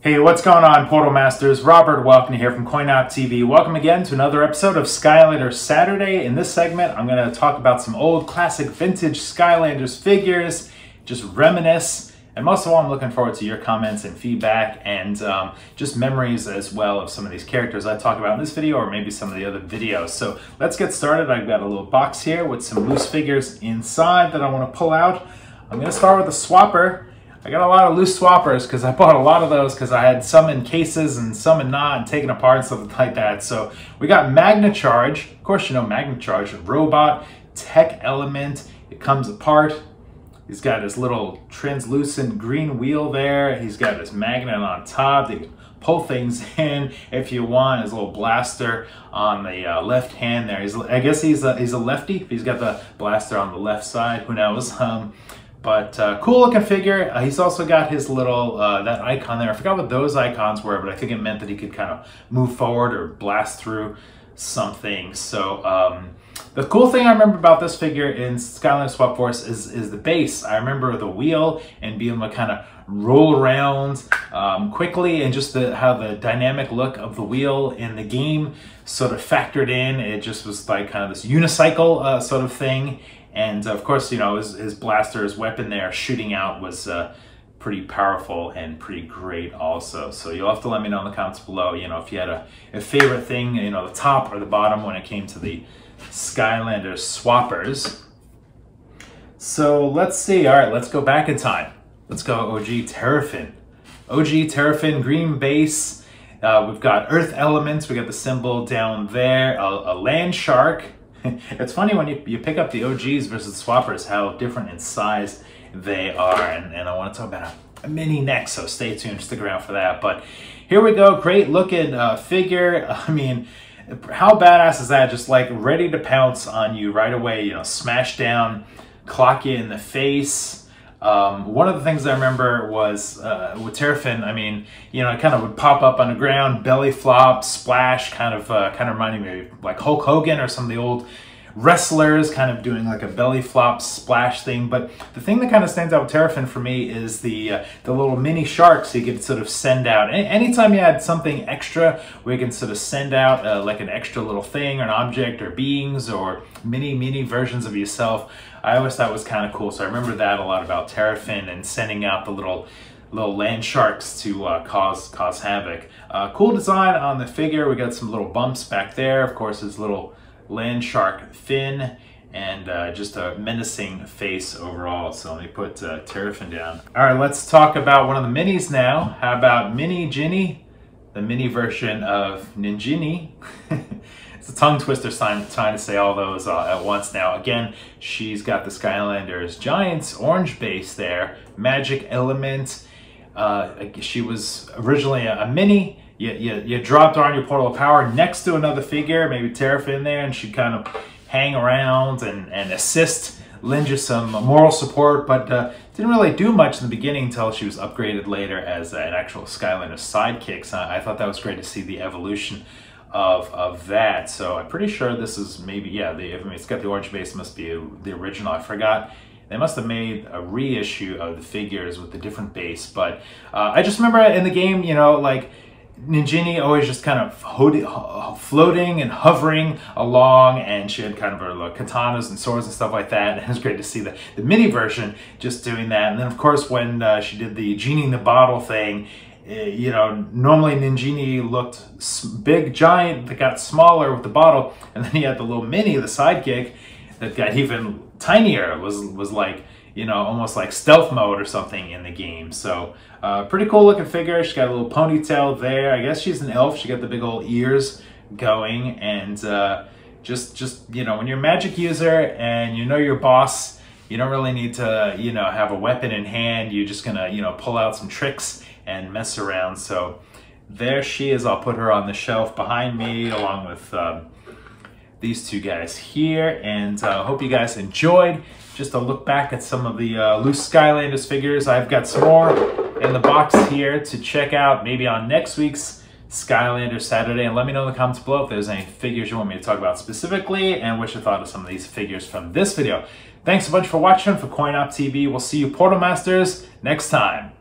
Hey, what's going on, Portal Masters? Robert Welcome here from CoinOpTV. Welcome again to another episode of Skylanders Saturday. In this segment, I'm going to talk about some old classic vintage Skylanders figures, just reminisce, and most of all, I'm looking forward to your comments and feedback and just memories as well of some of these characters I talk about in this video or maybe some of the other videos. So let's get started. I've got a little box here with some loose figures inside that I want to pull out. I'm going to start with the swapper. I got a lot of loose swappers because I bought a lot of those because I had some in cases and some in not and taken apart and stuff like that. So we got Magna Charge. Of course, you know Magna Charge, robot, tech element. It comes apart. He's got his little translucent green wheel there. He's got his magnet on top. They can pull things in if you want. His little blaster on the left hand there. I guess he's a lefty. He's got the blaster on the left side. Who knows? But cool looking figure. He's also got his little, that icon there. I forgot what those icons were, but I think it meant that he could kind of move forward or blast through something. So the cool thing I remember about this figure in Skylanders Swap Force is the base. I remember the wheel and being able to kind of roll around quickly, and just how the dynamic look of the wheel in the game sort of factored in. It just was like kind of this unicycle sort of thing. And of course, you know, his blaster, his weapon there shooting out was pretty powerful and pretty great also. So you'll have to let me know in the comments below, you know, if you had a favorite thing, you know, the top or the bottom when it came to the Skylanders swappers. So let's see. All right, let's go back in time. Let's go OG Terrafin. OG Terrafin, green base. We've got earth elements. We got the symbol down there, a land shark. It's funny when you pick up the OGs versus swappers, how different in size they are. And I want to talk about a mini next, so stay tuned, stick around for that. But here we go, great looking figure. I mean, how badass is that? Just like ready to pounce on you right away, you know, smash down, clock you in the face. One of the things I remember was with Terrafin, I mean, you know, it kind of would pop up on the ground, belly flop, splash, kind of reminding me of like Hulk Hogan or some of the old wrestlers kind of doing like a belly flop splash thing. But the thing that kind of stands out with Terrafin for me is the little mini sharks you could sort of send out. Anytime you had something extra where you can sort of send out like an extra little thing or an object or beings or mini versions of yourself, I always thought was kind of cool. So I remember that a lot about Terrafin and sending out the little land sharks to cause havoc. Cool design on the figure. We got some little bumps back there. Of course, his little land shark fin and just a menacing face overall. So let me put Terrafin down. All right, let's talk about one of the minis now. How about Mini-Jini, the mini version of Mini-Jini? It's a tongue twister trying to say all those at once now. Again, she's got the Skylanders Giants orange base there, magic element. She was originally a mini. You dropped her on your portal of power next to another figure, maybe Terrafin there, and she'd kind of hang around and assist, lend you some moral support, but didn't really do much in the beginning until she was upgraded later as an actual Skylanders sidekick. So I thought that was great to see the evolution of that. So I'm pretty sure this is maybe, yeah, it's got the orange base, must be the original. I forgot. They must have made a reissue of the figures with the different base, but I just remember in the game, you know, like Mini-Jini always just kind of floating and hovering along, and she had kind of her like, katanas and swords and stuff like that, and it was great to see the mini version just doing that. And then of course when she did the genie in the bottle thing, you know, normally Mini-Jini looked big, giant, that got smaller with the bottle, and then you had the little mini, the sidekick, that got even tinier. It was like, you know, almost like stealth mode or something in the game. So pretty cool looking figure. She's got a little ponytail there. I guess she's an elf. She got the big old ears going, and just you know, when you're a magic user and you know your boss, you don't really need to, you know, have a weapon in hand. You're just gonna, you know, pull out some tricks and mess around. So there she is. I'll put her on the shelf behind me along with these two guys here, and hope you guys enjoyed. Just a look back at some of the loose Skylanders figures. I've got some more in the box here to check out maybe on next week's Skylanders Saturday, and let me know in the comments below if there's any figures you want me to talk about specifically and what you thought of some of these figures from this video. Thanks a bunch for watching. For CoinOpTV, we'll see you Portal Masters next time.